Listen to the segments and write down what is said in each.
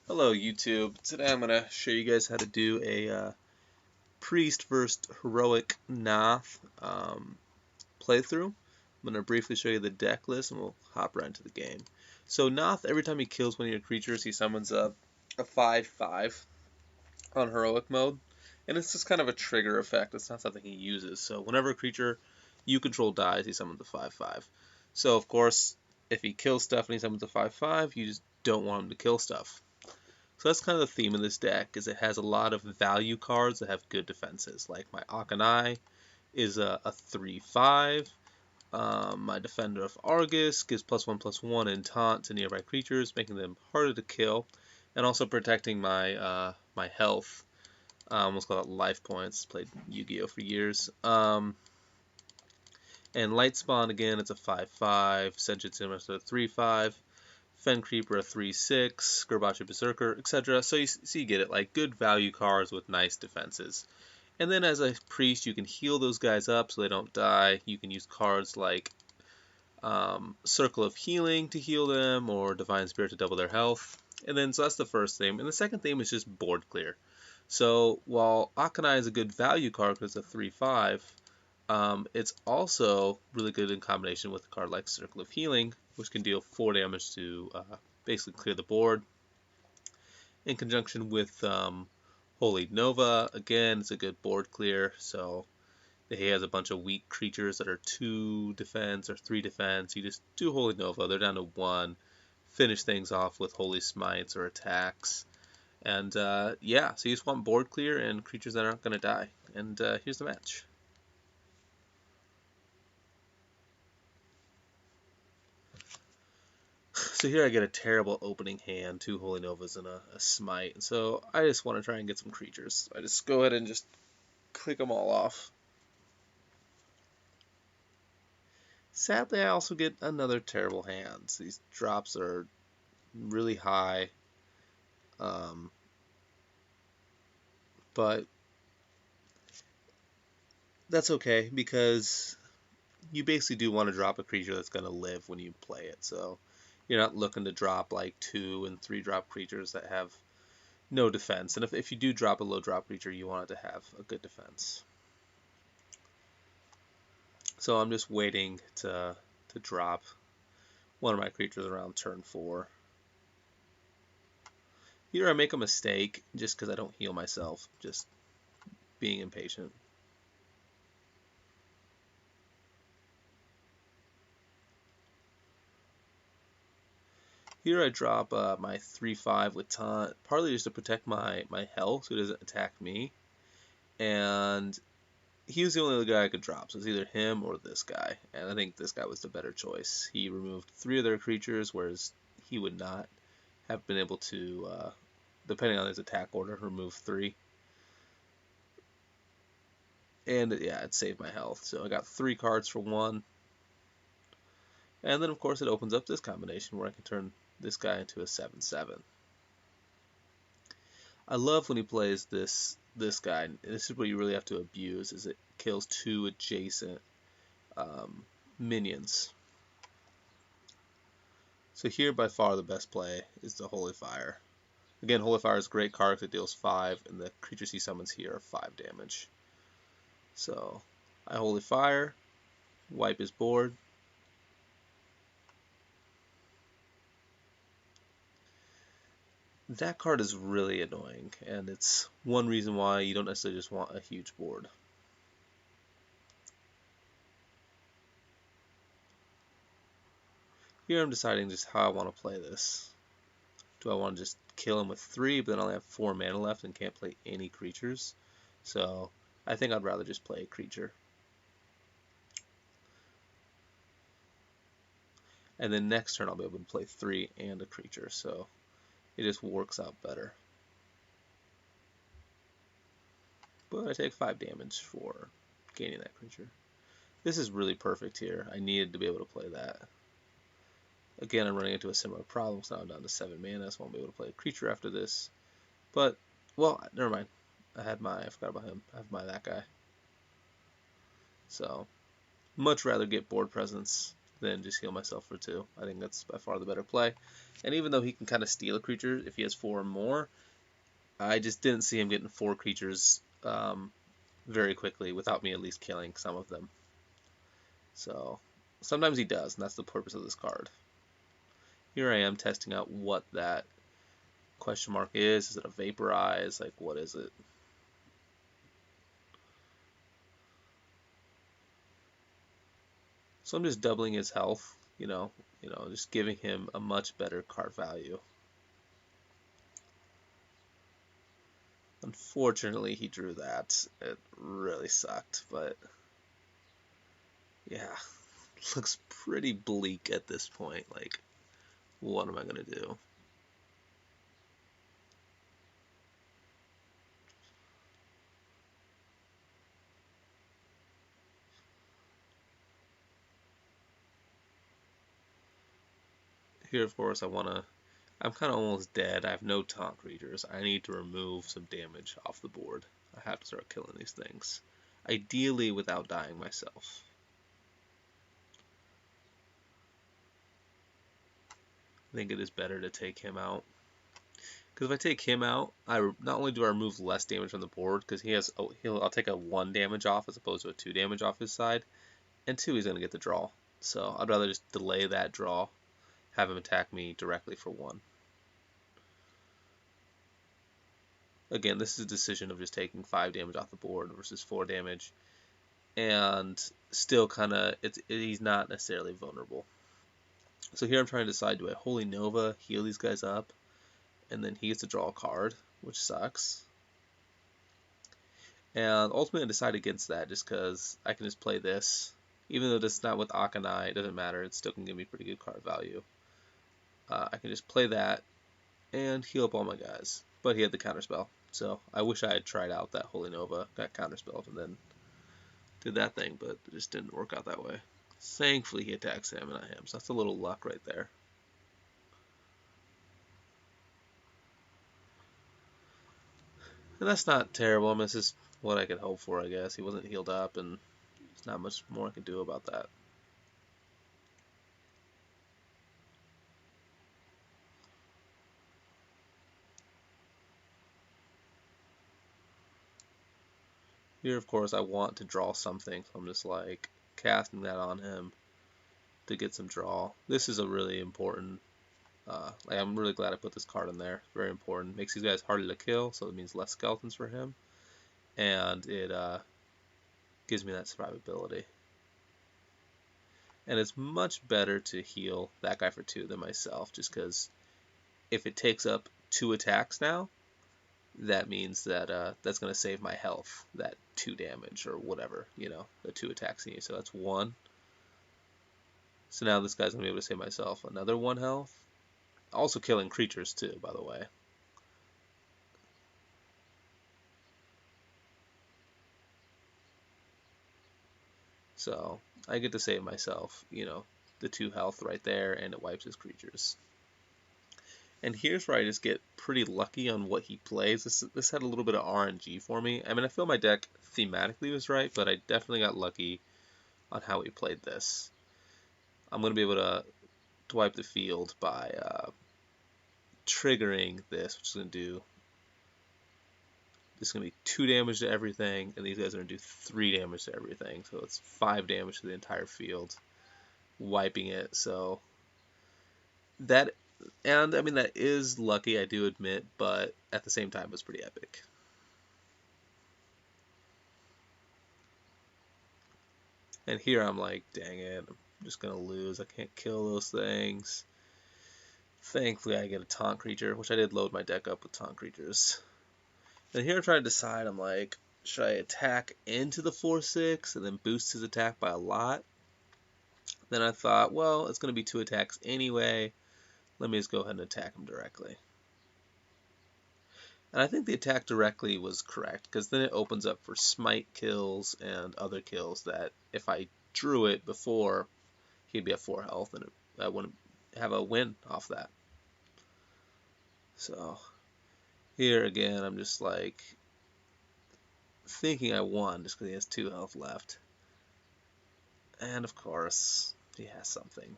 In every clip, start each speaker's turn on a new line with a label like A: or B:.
A: Hello YouTube. Today I'm going to show you guys how to do a Priest versus Heroic Noth playthrough. I'm going to briefly show you the deck list and we'll hop right into the game. So Noth, every time he kills one of your creatures, he summons a 5/5 on Heroic mode. And it's just kind of a trigger effect. It's not something he uses. So whenever a creature you control dies, he summons a 5/5. So of course, if he kills stuff and he summons a 5/5, you just don't want him to kill stuff. So that's kind of the theme of this deck, is it has a lot of value cards that have good defenses. Like my Akanai is a 3/5. My Defender of Argus gives +1/+1 in taunt to nearby creatures, making them harder to kill, and also protecting my health. I almost call it life points. Played Yu-Gi-Oh for years. And Lightspawn, again, it's a 5/5. Sentient Sinister, a 3/5. Fen Creeper, a 3/6, Gerbachi Berserker, etc. So you get it, like good value cards with nice defenses. And then as a priest, you can heal those guys up so they don't die. You can use cards like Circle of Healing to heal them, or Divine Spirit to double their health. And then, so that's the first theme. And the second theme is just board clear. So while Akanai is a good value card because it's a 3/5, it's also really good in combination with a card like Circle of Healing, which can deal 4 damage to basically clear the board. In conjunction with Holy Nova, again, it's a good board clear, so he has a bunch of weak creatures that are 2 defense or 3 defense. You just do Holy Nova, they're down to 1, finish things off with Holy Smites or attacks. And yeah, so you just want board clear and creatures that aren't going to die. And here's the match. So here I get a terrible opening hand, 2 Holy Novas and a Smite. And so I just want to try and get some creatures. I just go ahead and just click them all off. Sadly, I also get another terrible hand. These drops are really high. But that's okay, because you basically do want to drop a creature that's going to live when you play it. So you're not looking to drop like 2 and 3 drop creatures that have no defense. And if you do drop a low drop creature, you want it to have a good defense. So I'm just waiting to drop one of my creatures around turn 4. Here I make a mistake just because I don't heal myself, just being impatient. Here I drop my 3/5 with taunt, partly just to protect my health so it doesn't attack me. And he was the only other guy I could drop, so it's either him or this guy. And I think this guy was the better choice. He removed 3 of their creatures, whereas he would not have been able to, depending on his attack order, remove 3. And yeah, it saved my health. So I got 3 cards for 1. And then of course it opens up this combination where I can turn this guy into a 7/7. I love when he plays this guy. This is what you really have to abuse, is it kills 2 adjacent minions. So here by far the best play is the Holy Fire. Again, Holy Fire is a great card because it deals 5, and the creatures he summons here are 5 damage. So I Holy Fire, wipe his board. That card is really annoying, and it's one reason why you don't necessarily just want a huge board. Here I'm deciding just how I want to play this. Do I want to just kill him with 3, but then I only have 4 mana left and can't play any creatures? So I think I'd rather just play a creature. And then next turn I'll be able to play 3 and a creature, so it just works out better. But I take 5 damage for gaining that creature. This is really perfect here. I needed to be able to play that. Again, I'm running into a similar problem, so now I'm down to 7 mana, so I won't be able to play a creature after this. But, well, never mind. I forgot about him. I have that guy. So, much rather get board presence then just heal myself for 2. I think that's by far the better play. And even though he can kind of steal a creature if he has 4 or more, I just didn't see him getting 4 creatures very quickly without me at least killing some of them. So sometimes he does, and that's the purpose of this card. Here I am testing out what that question mark is. Is it a vaporize? Like, what is it? So I'm just doubling his health, just giving him a much better card value. Unfortunately, he drew that. It really sucked, but yeah, looks pretty bleak at this point. Like, what am I gonna do? Here, of course, I'm kind of almost dead. I have no taunt creatures. I need to remove some damage off the board. I have to start killing these things. Ideally without dying myself. I think it is better to take him out. Because if I take him out, not only do I remove less damage from the board, because I'll take a 1 damage off as opposed to a 2 damage off his side, and 2, he's going to get the draw. So I'd rather just delay that draw, have him attack me directly for 1. Again, this is a decision of just taking 5 damage off the board versus 4 damage, and still he's not necessarily vulnerable. So here I'm trying to decide, do I Holy Nova, heal these guys up, and then he gets to draw a card, which sucks. And ultimately I decide against that just because I can just play this. Even though this is not with Akanai, it doesn't matter, it still can give me pretty good card value. I can just play that and heal up all my guys. But he had the counterspell, so I wish I had tried out that Holy Nova, got counterspelled, and then did that thing, but it just didn't work out that way. Thankfully he attacks him and not him, so that's a little luck right there. And that's not terrible. I mean, this is what I could hope for, I guess. He wasn't healed up, and there's not much more I can do about that. Here, of course, I want to draw something, so I'm just like casting that on him to get some draw. This is a really important, I'm really glad I put this card in there. Very important. Makes these guys harder to kill, so it means less skeletons for him. And it gives me that survivability. And it's much better to heal that guy for 2 than myself, just because if it takes up 2 attacks now, that means that that's going to save my health, that 2 damage or whatever, the 2 attacks he needs. So that's 1. So now this guy's going to be able to save myself another 1 health. Also killing creatures too, by the way. So I get to save myself, the 2 health right there, and it wipes his creatures. And here's where I just get pretty lucky on what he plays. This had a little bit of RNG for me. I mean, I feel my deck thematically was right, but I definitely got lucky on how he played this. I'm going to be able to wipe the field by triggering this, which is going to do... This is going to be 2 damage to everything, and these guys are going to do 3 damage to everything. So it's 5 damage to the entire field, wiping it. So that... And, I mean, that is lucky, I do admit, but at the same time, it was pretty epic. And here I'm like, dang it, I'm just going to lose. I can't kill those things. Thankfully, I get a taunt creature, which I did load my deck up with taunt creatures. And here I'm trying to decide, I'm like, should I attack into the 4/6 and then boost his attack by a lot? Then I thought, well, it's going to be 2 attacks anyway. Let me just go ahead and attack him directly. And I think the attack directly was correct, because then it opens up for smite kills and other kills that if I drew it before, he'd be at 4 health, and I wouldn't have a win off that. So here again, I'm just like thinking I won just because he has 2 health left. And of course, He has something.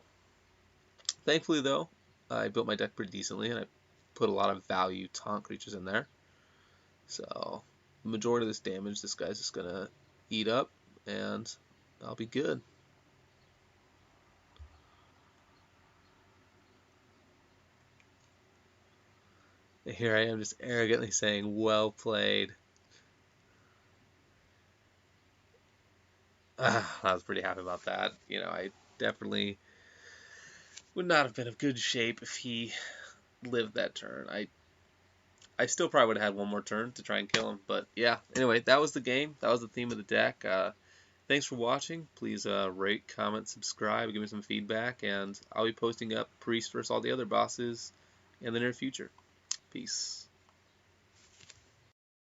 A: Thankfully, though, I built my deck pretty decently, and I put a lot of value taunt creatures in there. So, the majority of this damage, this guy's just gonna eat up, and I'll be good. And here I am just arrogantly saying, well played. I was pretty happy about that. You know, I definitely would not have been in good shape if he lived that turn. I still probably would have had one more turn to try and kill him. But yeah, anyway, that was the game. That was the theme of the deck. Thanks for watching. Please rate, comment, subscribe, give me some feedback, and I'll be posting up Priest versus all the other bosses in the near future. Peace.